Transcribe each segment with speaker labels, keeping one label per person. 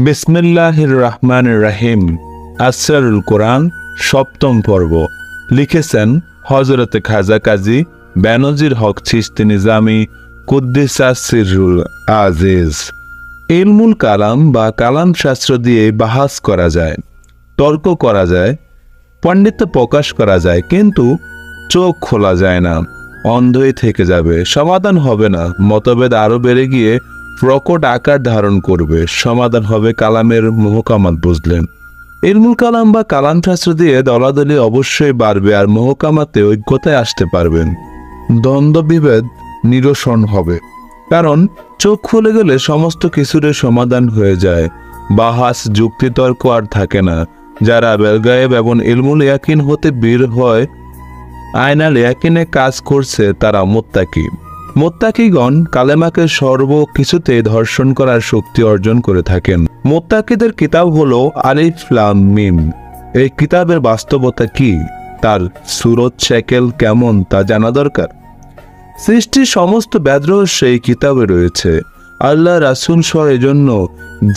Speaker 1: বিসমিল্লাহির রহমানির রহিম। আসরারুল কোরআন সপ্তম পর্ব। লিখেছেন হযরতে খাজা কাজী বেনজির হক চিশতি নিজামী কুদ্দিসাস সিররুল আজিজ। ইলমুল কালাম বা কালাম শাস্ত্র দিয়ে বাহাস করা যায়, তর্ক করা যায়, পণ্ডিত্য প্রকাশ করা যায়, কিন্তু চোখ খোলা যায় না, অন্ধই থেকে যাবে, সমাধান হবে না, মতভেদ আরো বেড়ে গিয়ে প্রকট আকার ধারণ করবে। সমাধান হবে কালামের মহকামাত। বুঝলেন? ইলমুল কালাম বা কালাম শাস্ত্র দিয়ে দলাদলি অবশ্যই বাড়বে, আর মহকামাতে ঐক্যতায় আসতে পারবেন। দ্বন্দ্ব বিভেদ নিরসন হবে, কারণ চোখ খুলে গেলে সমস্ত কিছুর সমাধান হয়ে যায়। বাহাস যুক্তিতর্ক আর থাকে না। যারা বেলগায়েব এবং ইলমুল ইয়াকিন হতে বের হয়, আয়নাল ইয়াকিনে কাজ করছে, তারা মুত্তাকি। মুত্তাকিগণ কালেমাকে সর্বকিছুতে ধর্ষণ করার শক্তি অর্জন করে থাকেন। মুত্তাকিদের কিতাব হলো আলিফ লাম মিম। এই কিতাবের বাস্তবতা কি, তার সূরত শেকেল কেমন, তা জানা দরকার। সৃষ্টির সমস্ত বেদরহস্য এই কিতাবে রয়েছে। আল্লাহ রাসূল সহ এজন্য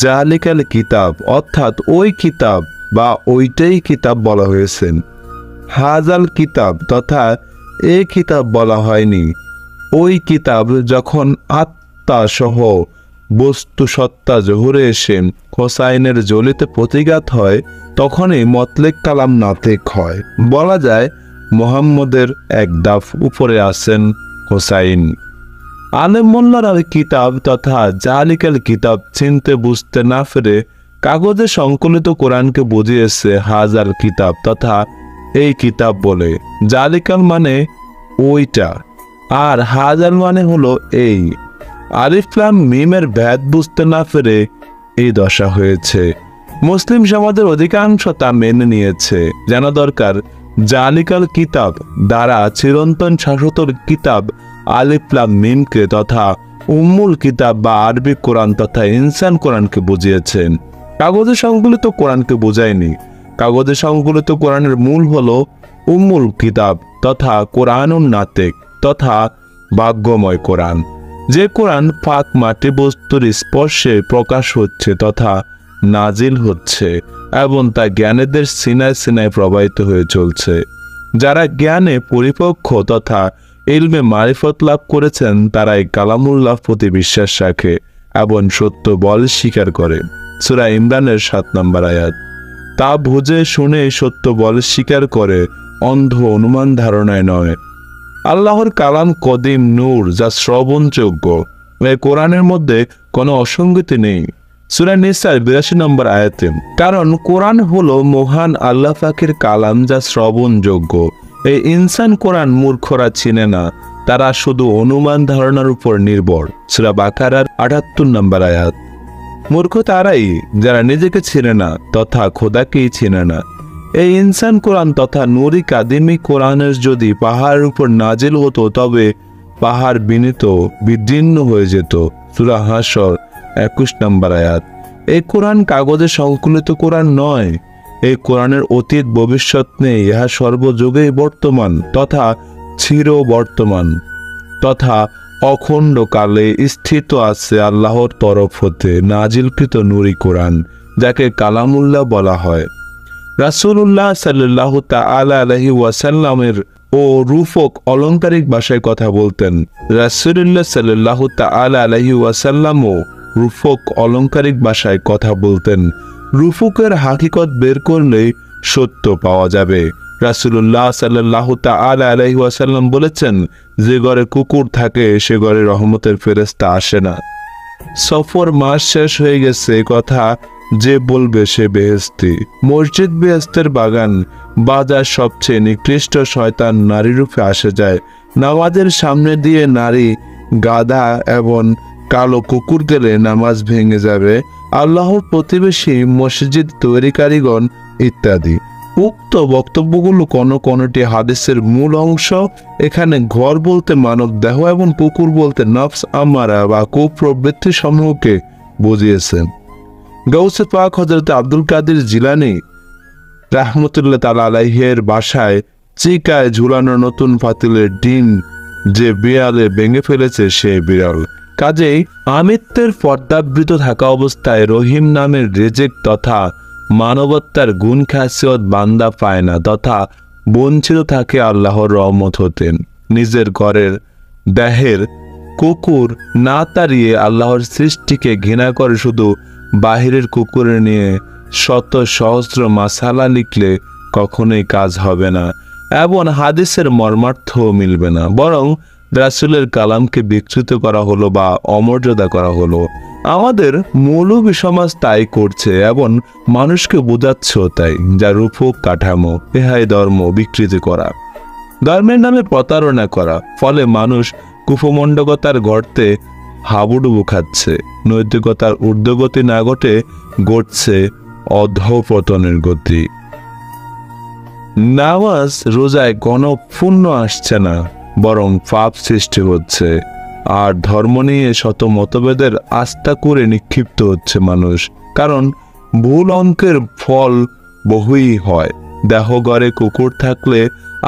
Speaker 1: জালিকাল কিতাব, অর্থাৎ ওই কিতাব বা ওইটাই কিতাব বলা হয়েছে। হাজাল কিতাব তথা এ কিতাব বলা হয়নি। ওই কিতাব যখন আত্মা সহ বস্তু সত্তা জহুরে এসে হোসাইনের জলিতে প্রতিঘাত হয়, তখনই মতলেক কালাম নাতেক হয়। বলা যায় মুহাম্মদের এক দাফ উপরে আছেন হোসাইন। আলেম মোল্লারা ওই কিতাব তথা জালিকাল কিতাব চিনতে বুঝতে না ফেরে কাগজে সংকলিত কোরআনকে বুঝিয়েছে হাজার কিতাব তথা এই কিতাব বলে। জালিকাল মানে ওইটা, আর হাজার মানে হলো এই। আলিফ লাম মিমের ভেদ বুঝতে না ফেরে এই দশা হয়েছে। মুসলিম সমাজের অধিকাংশ তা মেনে নিয়েছে। জানা দরকার, জালিকাল কিতাব দ্বারা চিরন্তন শাশ্বতর কিতাব আলিফ লাম মিমকে তথা উম্মুল কিতাব বা আরবি কোরআন তথা ইনসান কোরআনকে বুঝিয়েছেন। কাগজে সংকলিত কোরআনকে বুঝায়নি। কাগজে সংকলিত কোরআনের মূল হলো উম্মুল কিতাব তথা কোরআনুন নাতেক তথা ভাগ্যময় কোরআন। যে কোরআন পাক মাটি বস্তুর স্পর্শে প্রকাশ হচ্ছে তথা নাজিল হচ্ছে এবং তা জ্ঞানীদের সিনায় সিনায় প্রবাহিত হয়ে চলছে। যারা জ্ঞানে পরিপক্ক তথা ইলমে মারিফত লাভ করেছেন, তারা এই কালামুল্লাহ প্রতি বিশ্বাস রাখে এবং সত্য বল স্বীকার করে। সূরা ইমরানের 7 নম্বর আয়াত। তা বুঝে শুনে সত্য বল স্বীকার করে, অন্ধ অনুমান ধারণায় নয়। আল্লাহর কালাম কদিম নূর, যা শ্রবণযোগ্য। এই কোরআনের মধ্যে কোনো অসঙ্গতি নেই। সূরা নিসার 82 নম্বর আয়াতে। কারণ কোরআন হলো মহান আল্লাহ পাকের কালাম, যা শ্রবণযোগ্য। এই ইনসান কোরআন মূর্খরা চিনে না, তারা শুধু অনুমান ধারণার উপর নির্ভর। সূরা বাকারার 78 নম্বর আয়াত। মূর্খ তারাই যারা নিজেকে চিনে না তথা খোদাকেই চিনে না। এই ইনসান কোরআন তথা নুরি কাদিমি কোরআনের যদি পাহাড়ের উপর নাজিল হতো, তবে পাহাড় বিনীত বিদীর্ণ হয়ে যেত। সূরা হাশর 21 নম্বর আয়াত। এই কোরআন কাগজে সংকলিত কোরআন নয়। এই কোরআনের অতীত ভবিষ্যৎ নেই। ইহা সর্বযুগেই বর্তমান তথা চির বর্তমান তথা অখণ্ড কালে স্থিত আছে আল্লাহর তরফ হতে নাজিলকৃত নুরি কোরআন, যাকে কালামুল্লাহ বলা হয়। রাসূলুল্লাহ সাল্লাল্লাহু তাআলা আলাইহি ওয়াসাল্লামের ও রূপক অলংকারিক ভাষায় কথা বলতেন। রাসূলুল্লাহ সাল্লাল্লাহু তাআলা আলাইহি ওয়াসাল্লামও রূপক অলংকারিক ভাষায় কথা বলতেন। রূপকের হাকিকত বের করলেই সত্য পাওয়া যাবে। রাসূলুল্লাহ সাল্লাল্লাহু তাআলা আলাইহি ওয়াসাল্লাম বলেছেন, যে ঘরে কুকুর থাকে সে ঘরে রহমতের ফেরেশতা আসে না। সফর মাস শেষ হয়ে গেছে কথা যে বলবে সে বেহেশতি। মসজিদ বেহেশতের বাগান। বাজার সবচেয়ে নিকৃষ্ট শয়তান নারী রূপে আসে যায়। নামাজের সামনে দিয়ে নারী, গাধা এবং কালো কুকুর গেলে নামাজ ভেঙে যাবে। আল্লাহর প্রতিবেশী, মসজিদ তৈরিকারীগণ ইত্যাদি। উক্ত বক্তব্যগুলো কোনটি হাদিসের মূল অংশ। এখানে ঘর বলতে মানব দেহ এবং কুকুর বলতে নফস আমারা বা কুপ্রবৃত্তি সমূহকে বুঝিয়েছেন। গাউসে পাক হযরত আব্দুল কাদের জিলানী রাহমাতুল্লাহ তাআলা আলাইহির বাসায় চিকায় ঝুলানো নতুন পাতিলের ডিম যে বিড়ালে ভেঙে ফেলেছে, সে বিড়াল। কাজেই আমিত্বের পর্দাবৃত থাকা অবস্থায় রহিম নামের রিজিক তথা মানবতার গুণ খাসিয়ত বান্দা পায় না তথা বঞ্চিত থাকে আল্লাহর রহমত হতেন। নিজের ঘরের দেহের কুকুর না তাড়িয়ে আল্লাহর সৃষ্টিকে ঘৃণা করে শুধু বাহিরের কুকুরের নিয়ে শত সহস্র মাসালা লিখলে কখনোই কাজ হবে না এবং হাদিসের মর্মার্থ মিলবে না, বরং রাসূলের কালামকে বিকৃত করা হলো বা অমর্যাদা করা হলো। আমাদের মৌলবী সমাজ তাই করছে এবং মানুষকে বোঝাচ্ছেও তাই, যা রূপক কাঠামো, ইহাই ধর্ম বিকৃতি করা, ধর্মের নামে প্রতারণা করা। ফলে মানুষ কুফমণ্ডকতার গর্তে হাবুডুবু খাচ্ছে, নৈতিকতার ঊর্ধ্বগতি না ঘটছে অধঃপতনের গতি। নামাজ রোজায় কোনো পুণ্য আসছে না, বরং পাপ সৃষ্টি হচ্ছে। আর ধর্ম নিয়ে শত মতভেদের আস্থা করে নিক্ষিপ্ত হচ্ছে মানুষ, কারণ ভুল অঙ্কের ফল বহুই হয়। দেহ ঘরে কুকুর থাকলে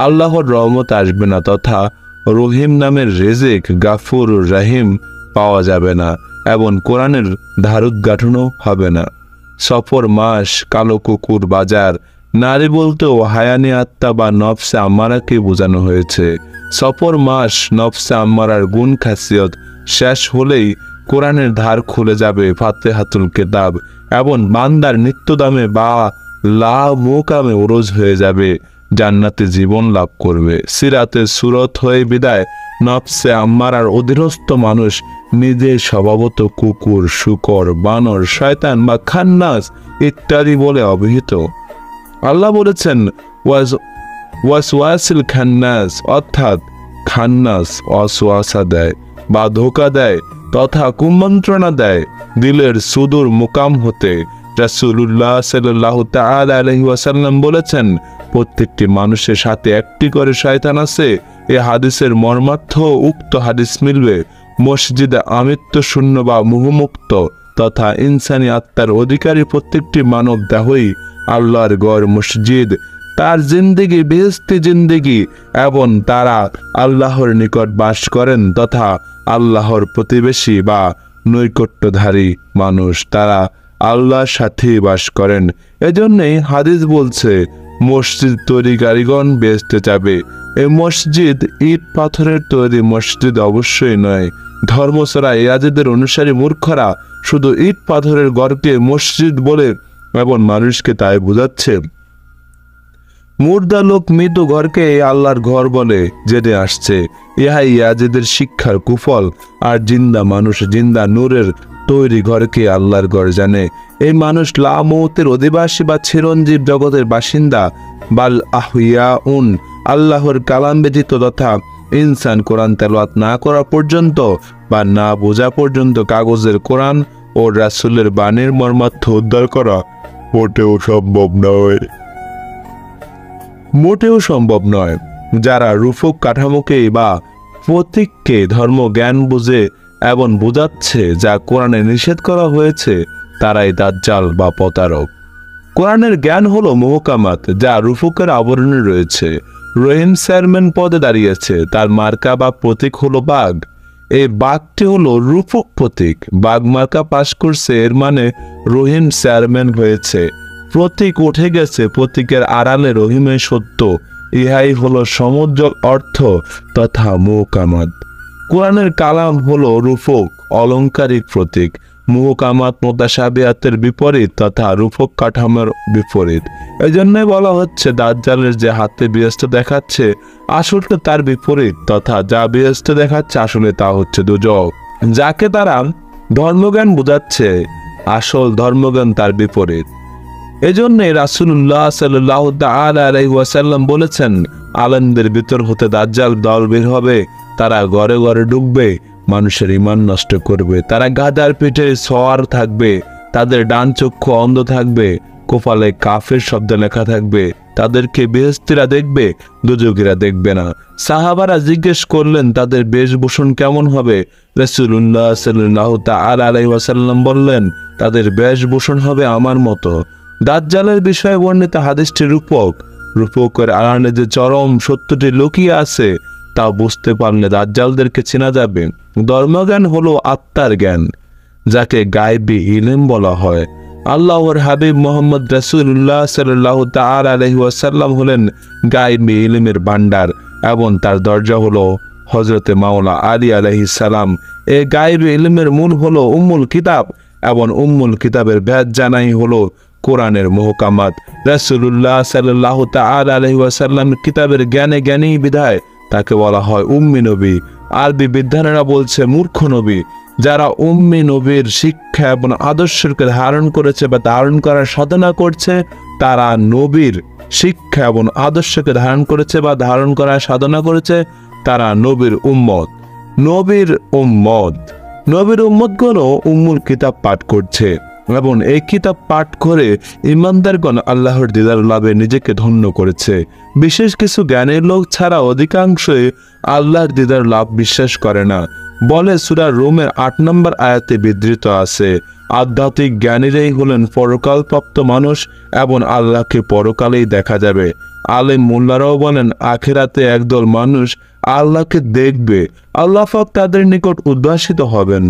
Speaker 1: আল্লাহর রহমত আসবে না তথা রহিম নামের রিজিক গাফুর রাহিম পাওয়া যাবে না এবং কোরআনের ধারুদ্ঘাটনও হবে না। সফর মাস, কালো কুকুর বাজার, নারী বলতেও হায়ানি আত্মা বা নফসে আম্মারাকে বোঝানো হয়েছে। সফর মাস নফসে আম্মারার গুণ খাসিয়ত শেষ হলেই কোরআনের ধার খুলে যাবে ফাতিহাতুল কিতাব এবং বান্দার নিত্যদামে বা লা মুকামে ওরজ হয়ে যাবে, জান্নাতে জীবন লাভ করবে। সিরাতে সুরত হয়ে বিদায় নফসে আম্মারার অধীনস্থ মানুষ নিজে স্বভাবত কুকুর, শূকর, বানর, শয়তান বা খান্নাস ইত্যাদি বলে অভিহিত। আল্লাহ বলেছেন ওয়াসওয়াসিল খান্নাস, অর্থাৎ খান্নাস ওয়াসওয়াসা দেয় বা ধোঁকা দেয় তথা কুমন্ত্রণা দেয় দিলের সুদূর মুকাম হতে। রাসূলুল্লাহ সাল্লাল্লাহু তাআলা আলাইহি ওয়াসাল্লাম বলেছেন, প্রত্যেকটি মানুষের সাথে একটি করে শয়তান আছে। এ হাদিসের মর্মার্থ উক্ত হাদিস মিলবে মসজিদে আমিত্ব শূন্য বা মোহমুক্ত তথা ইনসানি আত্মার অধিকারী প্রত্যেকটি মানব দেহই আল্লাহর ঘর মসজিদ, তার জিন্দেগি বেহেশতি জিন্দেগি এবং তারা আল্লাহর নিকট বাস করেন তথা আল্লাহর প্রতিবেশী বা নৈকট্যধারী মানুষ, তারা আল্লাহর সাথেই বাস করেন। এজন্যই হাদিস বলছে মসজিদ তৈরি কারিগণ বেহেশতে যাবে। এই মসজিদ ইট পাথরের তৈরি মসজিদ অবশ্যই নয়। ধর্মছড়া ইয়াজিদের অনুসারী মূর্খরা শুধু ইট পাথরের ঘরকে মসজিদ বলে এবং মানুষকে তাই বোঝাচ্ছে। মুর্দা লোক মৃত ঘরকে আল্লাহর ঘর বলে জেনে আসছে। ইহাই ইয়াজিদের শিক্ষার কুফল। আর জিন্দা মানুষ জিন্দা নূরের তৈরি ঘরকে আল্লাহর ঘর জানে। এই মানুষ লা মৌতের অধিবাসী বা চিরঞ্জীব জগতের বাসিন্দা। বাল আহইয়াউন, আল্লাহর কালাম ব্যতীত তথা ইনসান কোরআন তেলাওয়াত না করা পর্যন্ত বা না বোঝা পর্যন্ত কাগজের কোরআন ও রাসূলের বাণীর মর্মার্থ উদ্ধার করা মোটেও সম্ভব নয়। যারা রূপক কাঠামোকে বা প্রতীককে ধর্ম জ্ঞান বুঝে এবং বোঝাচ্ছে যা কোরআনে নিষেধ করা হয়েছে, তারাই দাজ্জাল বা প্রতারক। কোরআনের জ্ঞান হলো মুহকামাত, যা রূপকের আবরণে রয়েছে। রহিম চেয়ারম্যান পদে দাঁড়িয়েছে, তার মার্কা বা প্রতীক হলো বাঘ। এই বাঘটি হলো রূপক প্রতীক। বাঘ মার্কা পাশ করছে, এর মানে রহিম চেয়ারম্যান হয়েছে। প্রতীক উঠে গেছে, প্রতীকের আড়ালে রহিমের সত্য। ইহাই হলো সমুদ্র অর্থ তথা মুহকামাত। কোরআনের কালাম হলো রূপক অলংকারিক প্রতীক। মুহকামাত মুতাশাবিহাতের বিপরীত তথা রূপক কাঠামোর বিপরীত। এই জন্যই বলা হচ্ছে দাজ্জালের যে হাতে বেহেশত দেখাচ্ছে আসলে তার বিপরীত তথা যা বেহেশত দেখাচ্ছে আসলে তা হচ্ছে দোজখ। যাকে তারা ধর্মজ্ঞান বোঝাচ্ছে আসল ধর্মজ্ঞান তার বিপরীত। এজন্যই রাসূলুল্লাহ সাল্লাল্লাহু তাআলা আলাইহি ওয়াসাল্লাম বলেছেন, আলেমদের ভিতর হতে দাজ্জাল দল বের হবে, তারা ঘরে ঘরে ঢুকবে, মানুষের ঈমান নষ্ট করবে। তারা গাধার পিঠে সওয়ার থাকবে, তাদের ডান চক্ষু অন্ধ থাকবে, কপালে কাফের শব্দ লেখা থাকবে। তাদেরকে বেহেশতীরা দেখবে, দুজকিরা দেখবে না। সাহাবারা জিজ্ঞেস করলেন তাদের বেশভূষণ কেমন হবে? রাসূলুল্লাহ সাল্লাল্লাহু তাআলা আলাইহি ওয়াসাল্লাম বললেন, তাদের বেশভূষণ হবে আমার মতো। দাজ্জালের বিষয়ে বর্ণিত হাদিসটি রূপকের আড়ালে যে চরম সত্যটি লুকিয়ে আছে তা বুঝতে পারলে দাজ্জালদেরকে চেনা যাবে। ধর্মজ্ঞান হলো আত্মার জ্ঞান, যাকে গায়বী ইলম বলা হয়। আল্লাহর হাবিব মোহাম্মদ রাসূলুল্লাহ সাল্লাল্লাহু তাআলা আলাইহি ওয়াসাল্লাম হলেন গায়বী ইলমের ভান্ডার এবং তার দরজা হলো হযরতে মাওলা আলী আলাইহিস সালাম। এই গায়বী ইলমের মূল হলো উম্মুল কিতাব এবং উম্মুল কিতাবের ভেদ জানাই হলো কোরআনের মুহকামাত। রাসূলুল্লাহ সাল্লাল্লাহু তাআলা আলাইহি ওয়াসাল্লাম কিতাবের জ্ঞানে জ্ঞানী বিধায় তাকে বলা হয় উম্মি নবী। আরবি বিদ্বানেরা বলছে মূর্খ নবী। যারা উম্মি নবীর শিক্ষা এবং আদর্শকে ধারণ করেছে বা ধারণ করার সাধনা করছে, তারা নবীর শিক্ষা এবং আদর্শকে ধারণ করেছে বা ধারণ করার সাধনা করেছে, তারা নবীর উম্মত। নবীর উম্মত নবীর উম্মতগণও উম্মুল কিতাব পাঠ করছে এবং এই কিতাব পাঠ করে ইমানদারগণ আল্লাহর দিদার লাভে নিজেকে ধন্য করেছে। বিশেষ কিছু জ্ঞানের লোক ছাড়া অধিকাংশই আল্লাহর দিদার লাভ বিশ্বাস করে না বলে সূরা রুমের ৮ নম্বর আয়াতে বিধৃত আছে। আধ্যাত্মিক জ্ঞানীরাই হলেন পরকালপ্রাপ্ত মানুষ এবং আল্লাহকে পরকালেই দেখা যাবে। আলেম মোল্লারাও বলেন আখিরাতে একদল মানুষ আল্লাহকে দেখবে, আল্লাহ পাক তাদের নিকট উদ্ভাসিত হবেন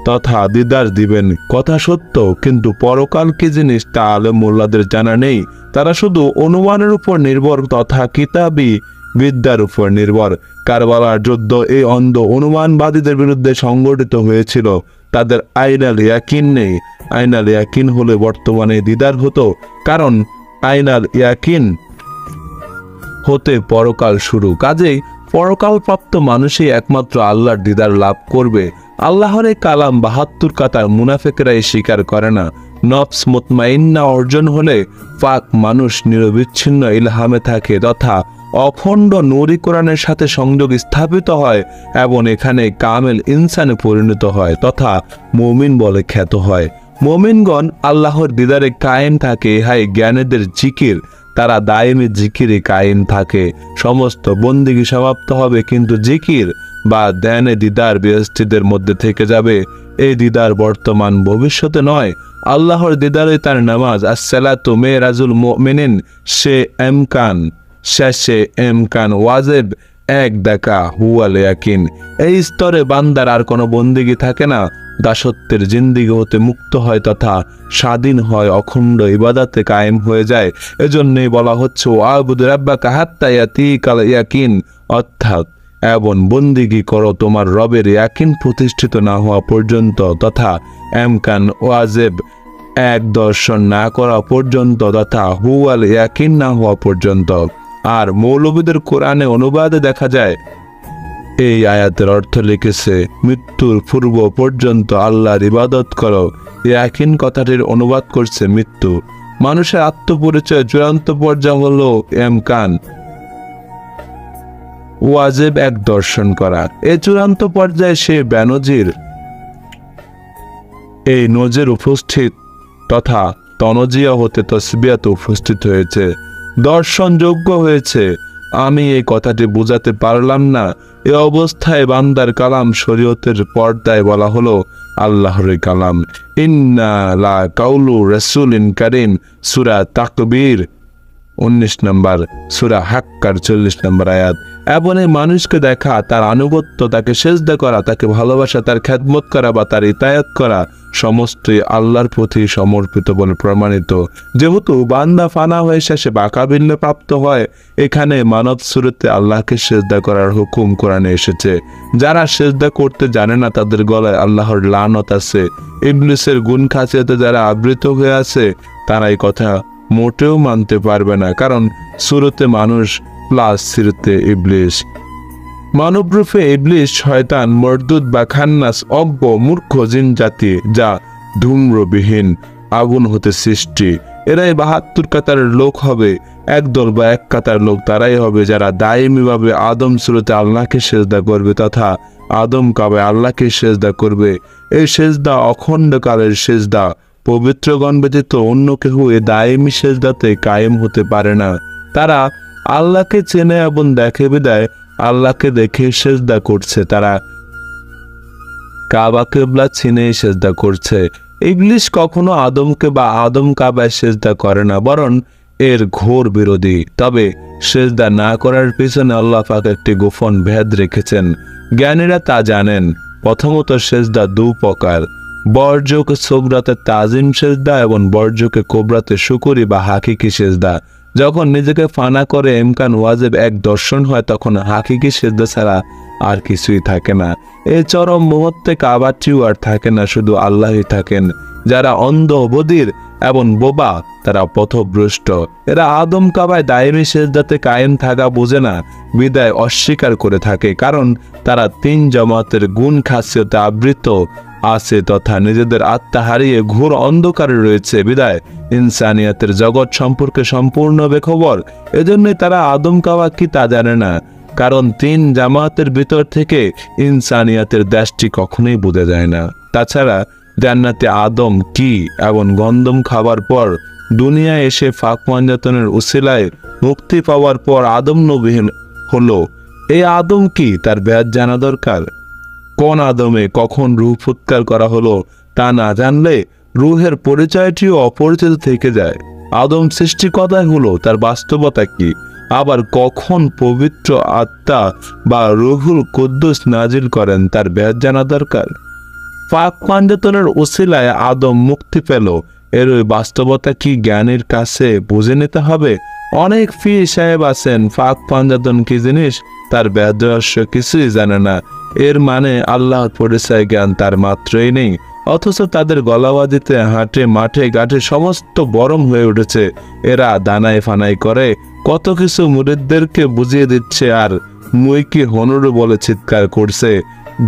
Speaker 1: তথা দিদার দিবেন। কথা সত্য, কিন্তু পরকাল কি জিনিস তা আলেম মোল্লাদের জানা নেই। তারা শুধু অনুমানের উপর নির্ভর তথা কিতাবী বিদ্যার উপর নির্ভর। কারবালার যুদ্ধ এই অন্ধ অনুমানবাদীদের বিরুদ্ধে সংগঠিত হয়েছিল। তাদের আইনাল ইয়াকিন নেই। আইনাল ইয়াকিন হলে বর্তমানে দিদার হতো, কারণ আইনাল ইয়াকিন হতে পরকাল শুরু। কাজেই পরকালপ্রাপ্ত মানুষই একমাত্র আল্লাহর দিদার লাভ করবে। আল্লাহর এই কালাম ৭২ কাতার মুনাফিকরাই স্বীকার করে না। নফস মুতমাইন্না অর্জন হলে পাক মানুষ নিরবিচ্ছিন্ন ইলহামে থাকে তথা অখণ্ড নূরি কোরআনের সাথে সংযোগ স্থাপিত হয় এবং এখানে কামেল ইনসানে পরিণত হয় তথা মুমিন বলে খ্যাত হয়। মুমিনগণ আল্লাহর দিদারে কায়েম থাকে। হাই জ্ঞানীদের জিকির, তারা দায়েমি জিকিরে কায়েম থাকে। সমস্ত বন্দিগি সমাপ্ত হবে, কিন্তু জিকির বা ধ্যানে দিদার বিহস্তিদের মধ্যে থেকে যাবে। এই দিদার বর্তমান ভবিষ্যতে নয়। আল্লাহর দিদারে তার নামাজ আসসালাতু মেরাজুল মুমিনিন সে এমকান শেষে এমকান ওয়াজিব এক দেখা হুয়াল ইয়াকিন। এই স্তরে বান্দার আর কোনো বন্দিগি থাকে না। দাসত্বের জিন্দিগি হতে মুক্ত হয় তথা স্বাধীন হয়, অখণ্ড ইবাদতে কায়েম হয়ে যায়। এজন্যই বলা হচ্ছে ওয়াবুদ রাব্বাকা হাত্তা ইয়াতিকাল ইয়াকিন, অর্থাৎ এবং বন্দিগি করো তোমার রবের ইয়াকিন প্রতিষ্ঠিত না হওয়া পর্যন্ত তথা এমকান ওয়াজিব এক দর্শন না করা পর্যন্ত তথা হুয়াল ইয়াকিন না হওয়া পর্যন্ত। আর মৌলবীদের কোরআনে অনুবাদে দেখা যায় এই আয়াতের অর্থ লিখেছে মৃত্যুর পূর্ব পর্যন্ত আল্লাহর ইবাদত করো। ইয়াকিন কথাটির অনুবাদ করছে মৃত্যু। মানুষের আত্মপরিচয় চূড়ান্ত পর্যায় হলো এমকান ওয়াজিব এক দর্শন করা। এই চূড়ান্ত পর্যায়ে সে বেনজির এই নজির উপস্থিত তথা তনজিয়া হতে তসবিয়াতে উপস্থিত হয়েছে, দর্শনযোগ্য হয়েছে। আমি এই কথাটি বোঝাতে পারলাম না। এ অবস্থায় বান্দার কালাম শরীয়তের পর্দায় বলা হলো আল্লাহর কালাম। ইন্না লা কাউলু রাসূলিন কারীম সূরা তাকবীর 19 নম্বর, সূরা হাক্কার 40 নম্বর আয়াত। এবং এই মানুষকে দেখা, তার আনুগত্য, তাকে সেজদা করা, তাকে ভালোবাসা, তার খেদমত করা বা তার ইতায়াত করা সমস্তই আল্লাহর প্রতি সমর্পিত বলে প্রমাণিত। যেহেতু বান্দা ফানা হয়ে শেষে বাকাবিল্লে প্রাপ্ত হয়, এখানে মানব সুরতে আল্লাহকে সেজদা করার হুকুম কোরআনে এসেছে। যারা সেজদা করতে জানে না তাদের গলায় আল্লাহর লানত আছে। ইবলিসের গুণ খাসিয়াতে যারা আবৃত হয়ে আছে তারা এই কথা মোটেও মানতে পারবে না, কারণ সুরতে মানুষ প্লাস সিরতে ইবলিস। মানবরূপে ইবলিস শয়তান, মরদুদ বা খান্নাস, অজ্ঞ মূর্খ জিন জাতি যা ধূম্রবিহীন আগুন হতে সৃষ্টি। এরাই ৭২ কাতারের লোক হবে। একদল বা এক কাতার লোক তারাই হবে যারা দায়মিভাবে আদম সুরতে আল্লাহকে সেজদা করবে তথা আদম কাবে আল্লাহকে সেজদা করবে। এই সেজদা অখণ্ডকালের সেজদা। পবিত্রগণ ব্যতীত অন্য কেউ এ দায়েমি সেজদাতে কায়েম হতে পারে না। তারা আল্লাহকে চেনে এবং দেখে বিদায় আল্লাহকে দেখে সেজদা করছে। তারা কাবা কিবলা চিনে সেজদা করছে। ইবলিস কখনো আদমকে বা আদম কাবায় সেজদা করে না, বরং এর ঘোর বিরোধী। তবে সেজদা না করার পিছনে আল্লাহ পাক একটি গোপন ভেদ রেখেছেন। জ্ঞানীরা তা জানেন। প্রথমত সেজদা দু প্রকার, বর্জ্যকে সোগরাতে তাজিম সেজদা এবং বর্জ্যকে কোবরাতে শুকরি বা হাকিকি সেজদা। যখন নিজেকে ফানা করে ইমকান ওয়াজিব এক দর্শন হয়, তখন হাকিকি সেজদা ছাড়া আর কিছুই থাকে না। এই চরম মুহূর্তে কাবাটিও আর থাকে না, শুধু আল্লাহই থাকেন। যারা অন্ধ, বধির এবং বোবা তারা পথভ্রষ্ট। এরা আদম কাবায় দায়মি সেজদাতে কায়েম থাকা বোঝে না, বিদায় অস্বীকার করে থাকে। কারণ তারা তিন জামাতের গুণ খাসিয়তে আবৃত আছে তথা নিজেদের আত্মা হারিয়ে ঘোর অন্ধকারে রয়েছে, বিদায় ইনসানিয়াতের জগৎ সম্পর্কে সম্পূর্ণ বেখবর। এজন্যই তারা আদম কাবা কি তা জানে না। কারণ তিন জামাতের ভিতর থেকে ইনসানিয়াতের দেশটি কখনোই বোঝা যায় না। তাছাড়া জান্নাতে আদম কি এবং গন্ধম খাবার পর দুনিয়ায় এসে ফাঁক পাঞ্জাতনের উসিলায় মুক্তি পাওয়ার পর আদম নবী হলো, এই আদম কি তার ব্যাজ জানা দরকার। কোন আদমে কখন রূহ ফুৎকার করা হলো তা না জানলে রূহের পরিচয়টিও অপরিচিত থেকে যায়। আদম সৃষ্টি কথাই হলো, তার বাস্তবতা কি, আবার কখন পবিত্র আত্মা বা রুহুল কুদ্দুস নাজিল করেন তার ব্যাজ জানা দরকার। ফাঁক পাঞ্জাতনের উসিলায় আদম মুক্তি পেল, এর ওই বাস্তবতা কি জ্ঞানীর কাছে বুঝে নিতে হবে। অনেক পীর সাহেব আছেন ফাঁক পাঞ্জাতন কি জিনিস তার ব্যাজ রহস্য কিছুই জানে না। এর মানে আল্লাহর পরিচয় জ্ঞান তার মাত্রই নেই, অথচ তাদের গলাবাজিতে হাটে মাঠে ঘাটে সমস্ত বরং হয়ে উঠেছে। এরা দানায় ফানাই করে কত কিছু মুরিদদেরকে বুঝিয়ে দিচ্ছে, আর মুই কি হনুর বলে চিৎকার করছে।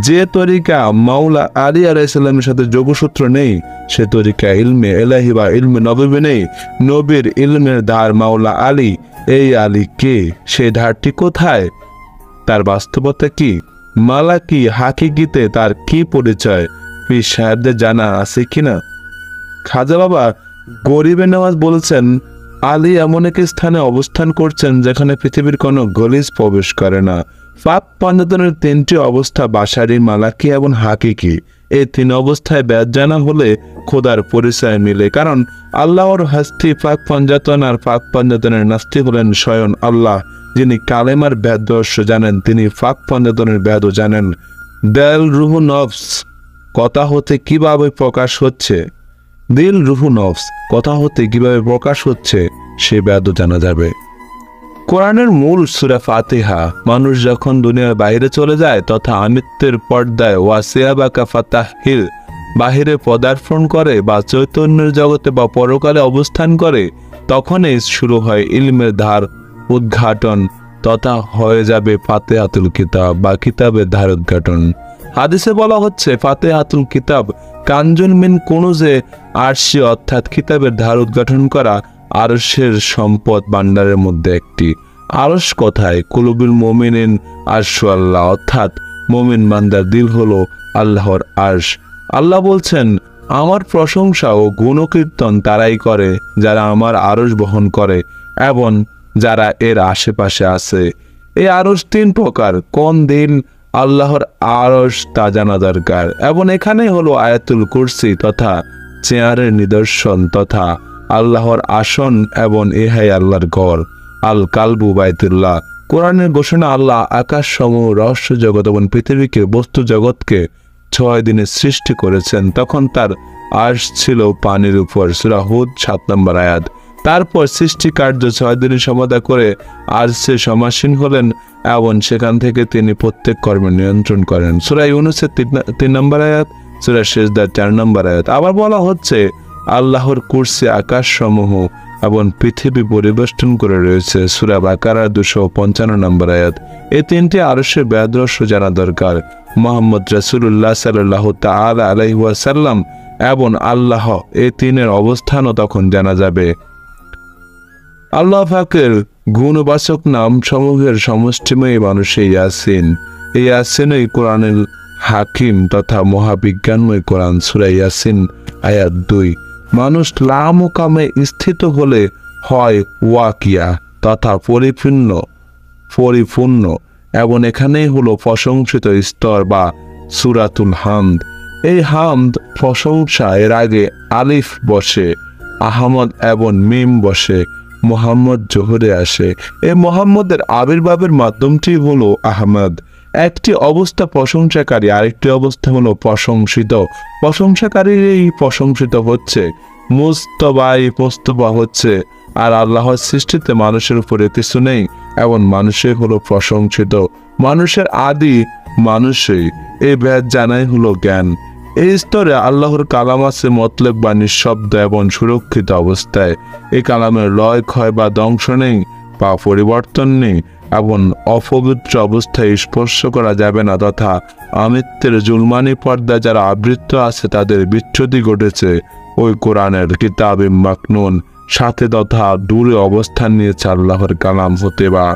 Speaker 1: যে তরিকা মাওলা আলী আলাইহিস সালামের সাথে যোগসূত্র নেই, সে তরিকা ইলমে এলাহি বা ইলমে নবী নেই। নবীর ইলমের ধার মাওলা আলী, এই আলী কে, সেই ধারটি কোথায়, তার বাস্তবতা কি, মালা কি, হাকিকিতে তার কি পরিচয়, পীর সাহেবদের জানা আছে কিনা। খাজা বাবা গরিবে নওয়াজ বলছেন, আলী এমন এক স্থানে অবস্থান করছেন যেখানে পৃথিবীর কোনো গলিজ প্রবেশ করে না। ফাঁক পাঞ্জাতনের তিনটি অবস্থা বাশারি, মালাকি এবং হাকিকি। এই তিন অবস্থায় ব্যাজ জানা হলে খোদার পরিচয় মিলে। কারণ আল্লাহর হাস্তি ফাঁক পাঞ্জাতন, আর ফাঁক পাঞ্জাতনের নাস্তি হলেন স্বয়ং আল্লাহ। যিনি কালেমার ব্যাদ রহস্য জানেন, তিনি ফাঁক পাঞ্জাতনের ব্যাদও জানেন। দিল রুহু নফস কথা হতে কিভাবে প্রকাশ হচ্ছে, দিল রুহু নফস কথা হতে কিভাবে প্রকাশ হচ্ছে সে ব্যাদও জানা যাবে। কোরআনের মূল সূরা ফাতিহা। মানুষ যখন দুনিয়ার বাইরে চলে যায় তথা আমৃত্যুর পর্দায় ওয়াসিয়াবাকা ফাতাহিল বাহিরে পদার্পণ করে বা চৈতন্যের জগতে বা পরকালে অবস্থান করে, তখনই শুরু হয় ইলমের ধার উদ্ঘাটন তথা হয়ে যাবে ফাতিহাতুল কিতাব বা কিতাবের ধার উদ্ঘাটন। হাদিসে বলা হচ্ছে ফাতিহাতুল কিতাব কানজুন মিন কুনুজে আরশি, অর্থাৎ কিতাবের ধার উদ্ঘাটন করা আরশের সম্পদ ভান্ডারের মধ্যে একটি। আরশ কোথায়? কুলুবুল মুমিনিন আরশু আল্লাহ, অর্থাৎ মুমিন বান্দার দিল হলো আল্লাহর আরশ। আল্লাহ বলছেন, আমার প্রশংসা ও গুণকীর্তন তারাই করে যারা আমার আরশ বহন করে এবং যারা এর আশেপাশে আছে। এই আরশ তিন প্রকার, কোন দিন আল্লাহর আরশ তা জানা দরকার। এবং এখানে হলো আয়াতুল কুরসি তথা চেয়ারের নিদর্শন তথা আল্লাহর আসন এবং ইহাই আল্লাহর ঘর, আল কালবু বাইতুল্লাহ। কোরআনের ঘোষণা, আল্লাহ আকাশ সমূহ, রহস্য জগৎ এবং পৃথিবীকে, বস্তু জগৎকে 6 দিনে সৃষ্টি করেছেন। তখন তার আরশ ছিল পানির উপর, সূরা হুদ 7 নম্বর আয়াত। তারপর সৃষ্টি কার্য 6 দিনে সমাধা করে আরশে সমাসীন হলেন এবং সেখান থেকে তিনি প্রত্যেক কর্মে নিয়ন্ত্রণ করেন, সূরা ইউনূসের 3 নম্বর আয়াত, সূরা সিজদার 4 নম্বর আয়াত। আবার বলা হচ্ছে আল্লাহর কুরসি আকাশ সমূহ এবং পৃথিবী পরিবেষ্টন করে রয়েছে, সূরা বাকারা 255 নম্বর আয়াত। এই তিনটি আরশের ব্যাদ রহস্য জানা দরকার। মুহাম্মদ রাসূলুল্লাহ সাল্লাল্লাহু তাআলা আলাইহি ওয়াসাল্লাম এবং আল্লাহ, এই তিনের অবস্থানও তখন জানা যাবে। আল্লাহ পাকের গুণবাচক নাম সমূহের সমষ্টিময় মানুষে ইয়াসিন। এই ইয়াসিনই কোরআনের হাকিম তথা মহাবিজ্ঞানময় কোরআন, সূরা ইয়াসিন আয়াত 2। মানুষ লামকামে স্থিত হলে হয় ওয়াকিয়া তথা পরিপূর্ণ এবং এখানেই হলো প্রশংসিত স্তর বা সূরাতুল হামদ। এই হামদ প্রশংসা, এর আগে আলিফ বসে, আহমদ এবং মিম বসে, মোহাম্মদ জোহরে আসে। এই মোহাম্মদের আবির্ভাবের মাধ্যমটি হলো আহমদ। একটি অবস্থা প্রশংসাকারী, আরেকটি অবস্থা হলো প্রশংসিত। প্রশংসাকারী এই প্রশংসিত হচ্ছে, মুস্তফা হচ্ছে, আর আল্লাহর সৃষ্টিতে মানুষের উপরে কিছু নেই, এবং মানুষই হলো প্রশংসিত। মানুষের আদি মানুষই, এই ভেদ জানাই হলো জ্ঞান। এই স্তরে আল্লাহর কালাম আছে মতলব বা নিঃশব্দ এবং সুরক্ষিত অবস্থায়। এই কালামের লয় ক্ষয় বা ধ্বংস নেই বা পরিবর্তন নেই, এবং অপবিত্র অবস্থায় স্পর্শ করা যাবে না, তথা আমৃত্যের জুলমানি পর্দা যারা আবৃত্ত আছে তাদের বিচ্ছুতি ঘটেছে ওই কোরআনের কিতাবে মাকনুন সাথে তথা দূরে অবস্থান নিয়েছে আল্লাহর কালাম হতে, বা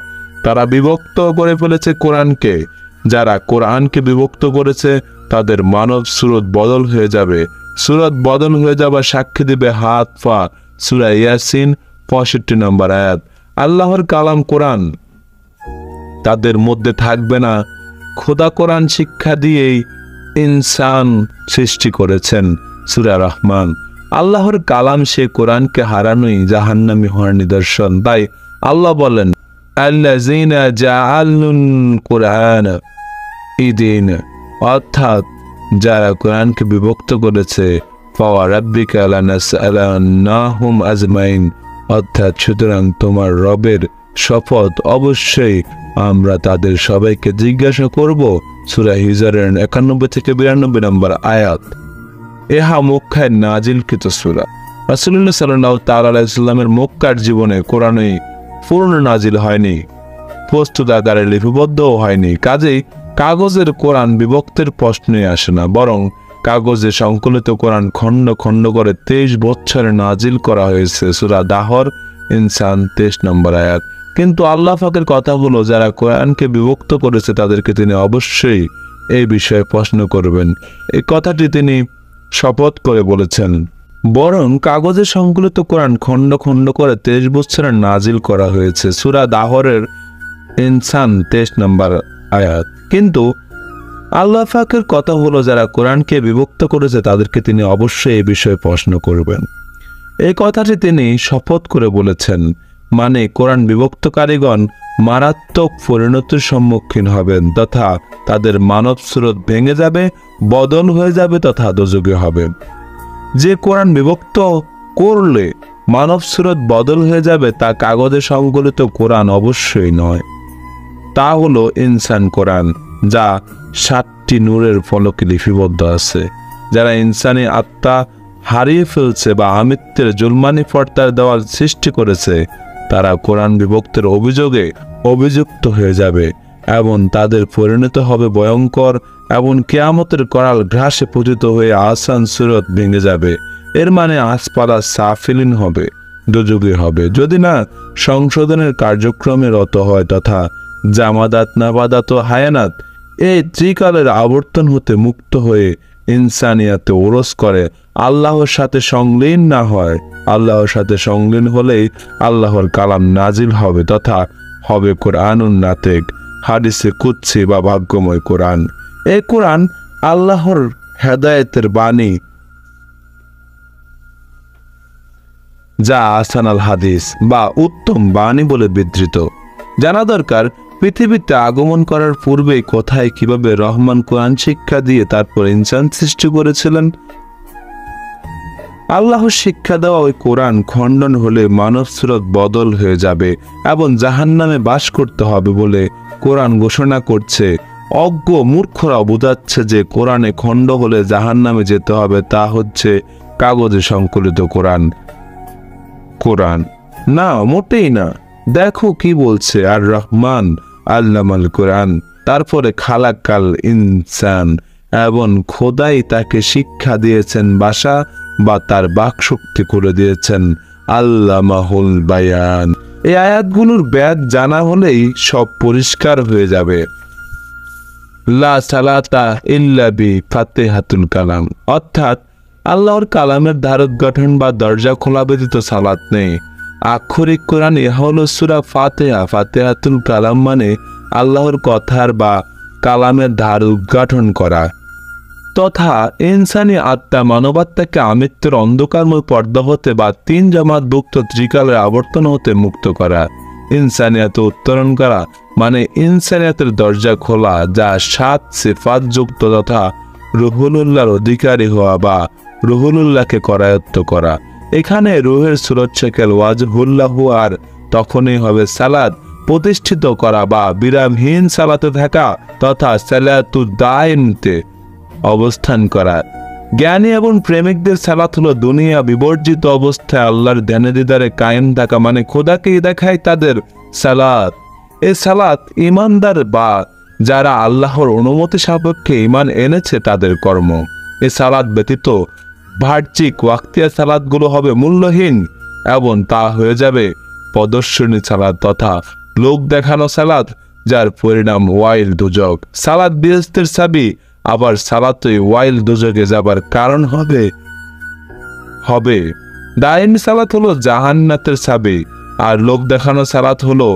Speaker 1: তারা বিভক্ত করে ফেলেছে কোরআনকে। যারা কোরআনকে বিভক্ত করেছে তাদের মানব সুরত বদল হয়ে যাবে। সুরত বদল হয়ে যাবার সাক্ষী দিবে হাত পা। সূরা ইয়াসিন 65 নম্বর আয়াত। আল্লাহর কালাম কোরআন, তাদের মধ্যে থাকবে না। খোদা কোরআন শিক্ষা দিয়েই ইনসান সৃষ্টি করেছেন। সূরা রহমান। আল্লাহর কালাম সে কোরআনকে হারানোই জাহান্নামী হওয়ার নিদর্শন। তাই আল্লাহ বলেন, আল্লাযীনা জাআলুল কুরআন ইদিন, অর্থাৎ যারা কোরআনকে বিভক্ত করেছে, ফাওয়া রাব্বিকা লানাসআলান্নাহুম আজমাইন, অর্থাৎ সুতরাং তোমার রবের শপথ অবশ্যই আমরা তাদের সবাইকে জিজ্ঞাসা করব। সূরা হিজরের 91 থেকে 92 নম্বর আয়াত। এহা মক্কায় নাজিলকৃত সূরা। রাসূলুল্লাহ সাল্লাল্লাহু তাআলা আলাইহি সাল্লামের মক্কার জীবনে কোরআনই পূর্ণ নাজিল হয়নি, প্রস্তুত আকারে লিপিবদ্ধও হয়নি। কাজেই কাগজের কোরআন বিভক্তের প্রশ্নই আসে না, বরং কাগজে সংকলিত কোরআন খণ্ড খণ্ড করে 23 বছরে নাজিল করা হয়েছে। সূরা দাহর ইনসান 23 নম্বর আয়াত। কিন্তু আল্লাহ পাকের কথা হলো, যারা কোরআনকে বিভক্ত করেছে তাদেরকে তিনি অবশ্যই এই বিষয়ে প্রশ্ন করবেন। এই কথাটি তিনি শপথ করে বলেছেন। বরং কাগজে সংকলিত কোরআন খণ্ড খণ্ড করে 23 বছরে নাজিল করা হয়েছে। সূরা দাহরের ইনসান 23 নম্বর আয়াত। কিন্তু আল্লাহ পাকের কথা হলো, যারা কোরআনকে বিভক্ত করেছে তাদেরকে তিনি অবশ্যই এই বিষয়ে প্রশ্ন করবেন। এই কথাটি তিনি শপথ করে বলেছেন, মানে কোরআন বিভক্তকারীগণ মারাত্মক পরিণতির সম্মুখীন হবেন, তথা তাদের মানব স্রোত ভেঙে যাবে, বদল হয়ে যাবে তথা দোজখী হবে। যে কোরআন বিভক্ত করলে মানব স্রোত বদল হয়ে যাবে তা কাগজে সংকলিত কোরআন অবশ্যই নয়। তা হলো ইনসান কোরআন, যা 7টি নূরের ফলকে লিপিবদ্ধ আছে। যারা ইনসানি আত্মা হারিয়ে ফেলছে বা আমৃত্যের জুলমানি পর্দার দেওয়াল সৃষ্টি করেছে, তারা কোরআন বিভক্তের অভিযোগে অভিযুক্ত হয়ে যাবে এবং তাদের পরিণত হবে ভয়ঙ্কর, এবং কিয়ামতের করাল ঘাসে পতিত হয়ে আসান সুরত ভেঙে যাবে। এর মানে আসপালা সাফিলিন হবে, দোজখী হবে, যদি না সংশোধনের কার্যক্রমে রত হয় তথা জামাদাত নাবাদাত হায়ানাত এই ত্রিকালের আবর্তন হতে মুক্ত হয়ে ইনসানিয়াতে ওরস করে, আল্লাহর সাথে সংলীন না হয়। আল্লাহর সাথে সংলীন হলেই আল্লাহর কালাম নাজিল হবে তথা হবে কোরআনুন নাতিক, হাদিসে কুদসি বা ভাগ্যময় কোরআন। এই কোরআন আল্লাহর হেদায়েতের বাণী, যা আহসানাল হাদিস বা উত্তম বাণী বলে বিধৃত। জানা দরকার, পৃথিবীতে আগমন করার পূর্বেই কোথায় কিভাবে রহমান কোরআন শিক্ষা দিয়ে তারপর ইনসান সৃষ্টি করেছিলেন। আল্লাহর শিক্ষা দেওয়া ওই কোরআন খণ্ডন হলে মানব সুরত বদল হয়ে যাবে এবং জাহান্নামে বাস করতে হবে বলে কোরআন ঘোষণা করছে। অজ্ঞ মূর্খরা বোঝাচ্ছে যে কোরআনে খণ্ড হলে জাহান্নামে যেতে হবে, তা হচ্ছে কাগজে সংকলিত কোরআন। না, মোটেই না। দেখো কি বলছে, আর রহমান আল্লামাল কোরআন, তারপরে খালাকাল ইনসান, এবং খোদাই তাকে শিক্ষা দিয়েছেন ভাষা বা তার বাকশক্তি করে দিয়েছেন। আল্লামাহুল বায়ান। এই আয়াতগুলোর ব্যাদ জানা হলেই সব পরিষ্কার হয়ে যাবে। লা সালাতা ইল্লা বি ফাতিহাতুল কালাম, অর্থাৎ আল্লাহর কালামের ধারক গঠন বা দরজা খোলা ব্যতীত সালাত নেই। আক্ষরিক কোরআন ইহা হল সূরা ফাতিহা। ফাতিহাতুল কালাম মানে আল্লাহর কথার বা কালামের ধার উদ্ঘাটন করা। তথা ইনসানি আত্মা মানবাত্মাকে আমৃত্যুর অন্ধকারময় পর্দা হতে বা 3 জামাতভুক্ত ত্রিকালের আবর্তন হতে মুক্ত করা। ইনসানিয়াতে উত্তরণ করা মানে ইনসানিয়াতের দরজা খোলা, যা 7 সিফাত যুক্ত তথা রুহুলুল্লাহর অধিকারী হওয়া বা রুহুলুল্লাহকে করায়ত্ত করা। এখানে রুহের সুরক্ষাকেল ওয়াজহুল্লাহু আর তখনই হবে সালাত প্রতিষ্ঠিত করা বা বিরামহীন সালাতে থাকা তথা সালাতু দাইমতে অবস্থান করা। জ্ঞানী এবং প্রেমিকদের সালাত হলো দুনিয়া বিবর্জিত অবস্থায় আল্লাহর ধ্যানে দিদারে কায়েম থাকা, মানে খোদাকেই দেখায় তাদের সালাত। এ সালাত ইমানদার বা যারা আল্লাহর অনুমতি সাপেক্ষে ইমান এনেছে তাদের কর্ম। এ সালাত ব্যতীত বাহ্যিক ওয়াক্তিয়া সালাতগুলো হবে মূল্যহীন এবং তা হয়ে যাবে প্রদর্শনী সালাত তথা লোক দেখানো সালাত, যার পরিণাম ওয়াইল দুজক। সালাত বেহেশতের চাবি, আবার সালাতই ওয়াইল দুজকে যাবার কারণ হবে। দাইমি সালাত হলো জাহান্নাতের চাবি, আর লোক দেখানো সালাত হলো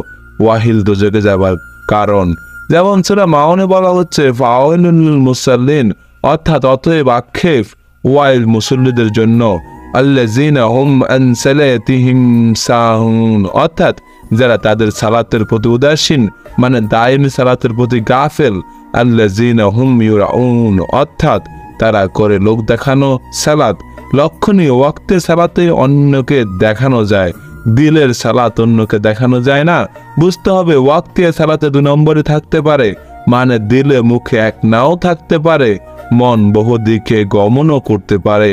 Speaker 1: ওয়াহিল দুজকে যাবার কারণ। যেমন সূরা মাউনে বলা হচ্ছে ফাওয়াইলুল লিল মুসাল্লিন, অর্থাৎ অতএব আক্ষেপ ওয়াইল মুসল্লিদের জন্য, আল্লাযীনা হুম আন সালাতিহিম সাহুন, অর্থাৎ যারা তাদের সালাতের প্রতি উদাসীন মানে দাইমি সালাতের প্রতি গাফেল। আল্লাযীনা হুম ইউরাউন, অর্থাৎ তারা করে লোক দেখানো সালাত। লক্ষণীয় ওয়াক্তে সালাতে অন্যকে দেখানো যায়, দিলের সালাত অন্যকে দেখানো যায় না। বুঝতে হবে ওয়াক্তিয়া সালাতে 2 নম্বরে থাকতে পারে, মানে দিলে মুখে এক নাও থাকতে পারে, মন বহু দিকে গমনও করতে পারে।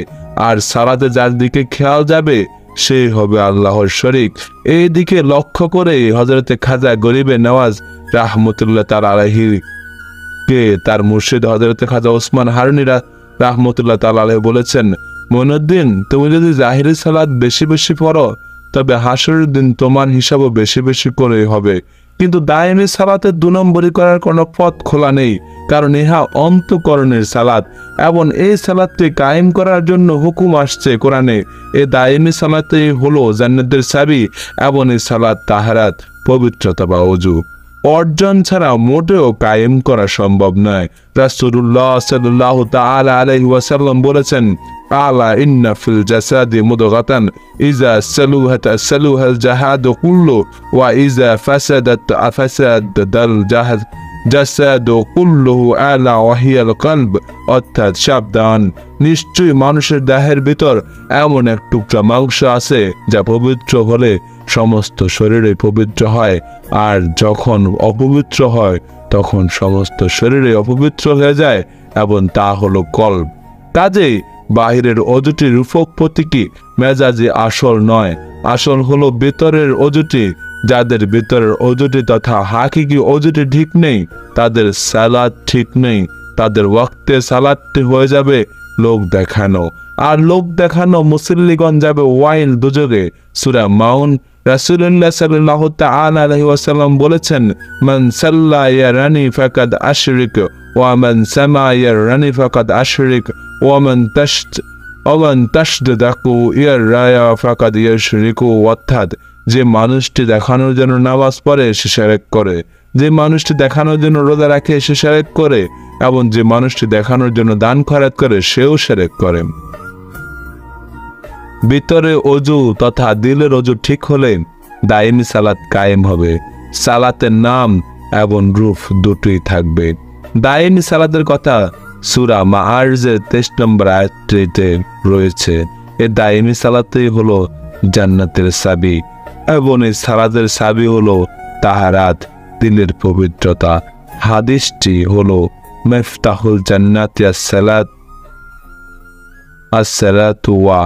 Speaker 1: আর সালাতে যার দিকে খেয়াল যাবে সেই হবে আল্লাহর শরীক। এই দিকে লক্ষ্য করে হযরতে খাজা গরিবে নওয়াজ রাহমাতুল্লাহ তাআলা আলাইহি কে তার মুর্শিদ হযরতে খাজা ওসমান হারুনী রাহমাতুল্লাহ তাআলা আলাইহি বলেছেন, মঈনুদ্দিন, তুমি যদি জাহিরি সালাত বেশি বেশি পড়ো তবে হাসরের দিন তোমার হিসাবও বেশি বেশি করে হবে, কিন্তু দায়েমি সালাতের 2 নম্বরই করার কোনো পথ খোলা নেই, কারণ ইহা অন্তঃকরণের সালাত এবং এই সালাতটি কায়েম করার জন্য হুকুম আসছে কোরআনে। এই দায়েমি সালাতই হলো জান্নাতের চাবি এবং এই সালাত তাহারাত পবিত্রতা বা ওযু অর্জন ছাড়া মোটেও কায়েম করা সম্ভব নয়। রাসূলুল্লাহ সাল্লাল্লাহু তাআলা আলাইহি ওয়াসাল্লাম বলেছেন, আলা ইন্না ফিল জাসাদি মুদগাতান ইযা সালুহাল জাহাদু কুল্লু ওয়া ইযা ফাসাদাত ফাসাদাল জাসাদু কুল্লুহু আলা ওয়াহিয়াল কলব, অর্থাৎ সাবধান, নিশ্চয়ই মানুষের দেহের ভিতর এমন এক টুকরা মাংস আছে যা পবিত্র হলে সমস্ত শরীরে পবিত্র হয়, আর যখন অপবিত্র হয় তখন সমস্ত শরীরে অপবিত্র হয়ে যায়, এবং তা হলো কলব। কাজেই বাহিরের অজুটি রূপক প্রতীকী, মেজাজি আসল নয়। আসল হলো ভিতরের অজুটি। যাদের ভিতরের অজুটি তথা হাকিকি অজুটি ঠিক নেই তাদের সালাত ঠিক নেই, তাদের ওয়াক্তে সালাতটি হয়ে যাবে লোক দেখানো, আর লোক দেখানো মুসল্লিগণ যাবে ওয়াইল দুজকে। সূরা মাউন রাসূলুল্লাহ সাল্লাল্লাহু তাআলা আলাইহি ওয়াসাল্লাম বলেছেন, মান সাল্লা ইয়ারানি ফাকাদ আশরিক ওয়া মান সামা ইয়ারানি ফাকাদ আশরিক ওয়া মান তাশদাকু ইয়ারায়া ফাকাদ ইয়াশরিকু, অর্থাৎ যে মানুষটি দেখানোর জন্য নামাজ পড়ে সে শিরক করে, যে মানুষটি দেখানোর জন্য রোজা রাখে সে শিরক করে, এবং যে মানুষটি দেখানোর জন্য দান খয়রাত করে সেও শিরক করে। ভিতরে অজু তথা দিলের অজু ঠিক হলে দায়েমি সালাত কায়েম হবে। সালাতের নাম এবং রূপ দুটোই থাকবে। দায়েমি সালাতের কথা সূরা মাআরিজের 23 নম্বর আয়াতে রয়েছে। এই দায়েমি সালাতই হলো জান্নাতের চাবি, এবং এই সালাতের চাবি হলো তাহারাত, দিলের পবিত্রতা। হাদিসটি হলো মিফতাহুল জান্নাতি as-সালাত as-সালাতু ওয়া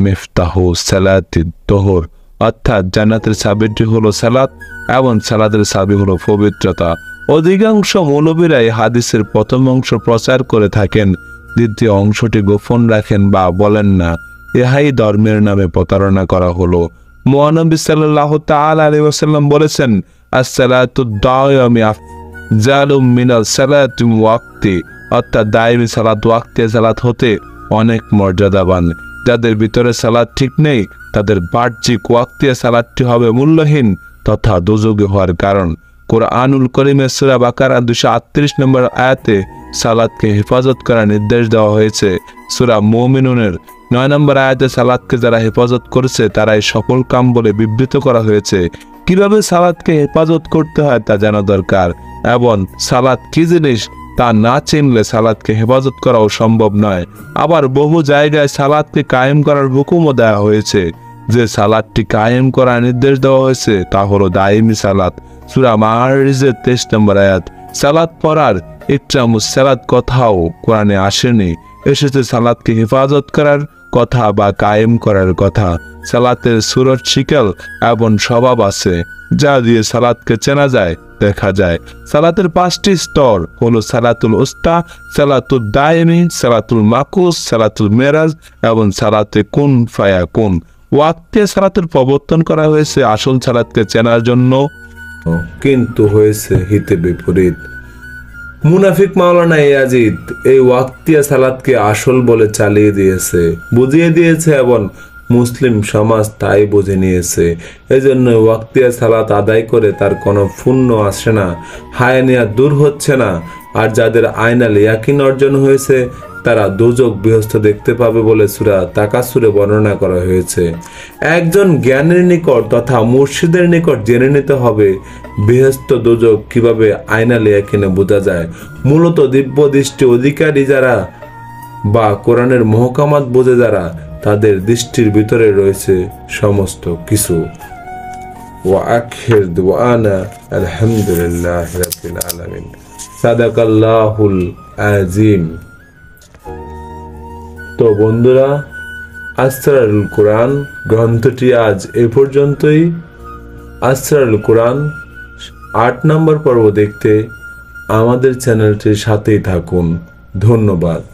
Speaker 1: মিফতাহু সালাতিদ দুহর, অর্থাৎ জান্নাতের চাবিটি হলো সালাত এবং সালাতের চাবি হলো পবিত্রতা। অধিকাংশ মৌলবীরা এই হাদিসের প্রথম অংশ প্রচার করে থাকেন, দ্বিতীয় অংশটি গোপন রাখেন বা বলেন না। ইহাই ধর্মের নামে প্রতারণা করা হলো। মহানবী সাল্লাল্লাহু তাআলা আলাইহি ওয়াসাল্লাম বলেছেন, as-সালাতু দায়মি আফজালুম মিনাল সালাতি ওয়াক্তি, অর্থাৎ দায়েমি সালাত ওয়াক্তে সালাত হতে অনেক মর্যাদাবান। যাদের ভিতরে সালাত ঠিক নেই তাদের বাহ্যিক ওয়াক্তিয়া সালাতটি হবে মূল্যহীন তথা দোজখে হওয়ার কারণ। কোরআনুল কারীমের সূরা বাকারা 238 নম্বর আয়াতে সালাতকে হেফাজত করার নির্দেশ দেওয়া হয়েছে। সূরা মুমিনুনের 9 নম্বর আয়াতে সালাতকে যারা হেফাজত করেছে তারাই সফল কাম বলে বিবৃত করা হয়েছে। কিভাবে সালাতকে হেফাজত করতে হয় তা জানা দরকার, এবং সালাত কি জিনিস তা না চিনলে সালাতকে হেফাজত করাও সম্ভব নয়। আবার বহু জায়গায় সালাতকে কায়েম করার হুকুমও দেওয়া হয়েছে। যে সালাতটি কায়েম করার নির্দেশ দেওয়া হয়েছে তা হলো দাইমি সালাত। সূরা মাআরিজের 23 নম্বর আয়াত। সালাত পড়ার ইকরামুস সালাত কথাও কোরআনে আসেনি, এসেছে সালাতকে হেফাজত করার কথা বা কায়েম করার কথা। সালাতের সুরত শিকেল এবং স্বভাব আছে যা দিয়ে সালাতকে চেনা যায়, দেখা যায়। সালাতের 5টি স্তর হলো সালাতুল উস্তা, সালাতুল দাইমি, সালাতুল মাকুস, সালাতুল মেরাজ এবং সালাতে কুন ফায়াকুন। ওয়াক্তে সালাতের প্রবর্তন করা হয়েছে আসল সালাতকে চেনার জন্য, কিন্তু হয়েছে হিতে বিপরীত। মুনাফিক মাওলানা ইয়াজিদ এই ওয়াক্তিয়া সালাতকে আসল বলে চালিয়ে দিয়েছে, বুঝিয়ে দিয়েছে এবং মুসলিম সমাজ তাই বুঝে নিয়েছে। এজন্য ওয়াক্তিয়া সালাত আদায় করে তার কোনো পুণ্য আসে না, হায়ানিয়া দূর হচ্ছে না। আর যাদের আইনাল ইয়াকিন অর্জন হয়েছে তারা দোজখ বেহেশত দেখতে পাবে বলে সূরা তাকাসুরে বর্ণনা করা হয়েছে। একজন জ্ঞানীর নিকট তথা মুর্শিদের নিকট জেনে নিতে হবে বেহেশত দোজখ কিভাবে আইনাল ইয়াকিনে বোঝা যায়। মূলত দিব্য দৃষ্টি অধিকারী যারা বা কোরআনের মহকামাত বোঝে যারা, তাদের দৃষ্টির ভিতরে রয়েছে সমস্ত কিছু। ওয়া আখির দুআনা আলহামদুলিল্লাহি রাব্বিল আলামিন। সাদাকাল্লাহুল আযীম। তো বন্ধুরা, আসরারুল কোরআন গ্রন্থটি আজ এ পর্যন্তই। আসরারুল কোরআন 8 নম্বর পর্ব দেখতে আমাদের চ্যানেলটির সাথেই থাকুন। ধন্যবাদ।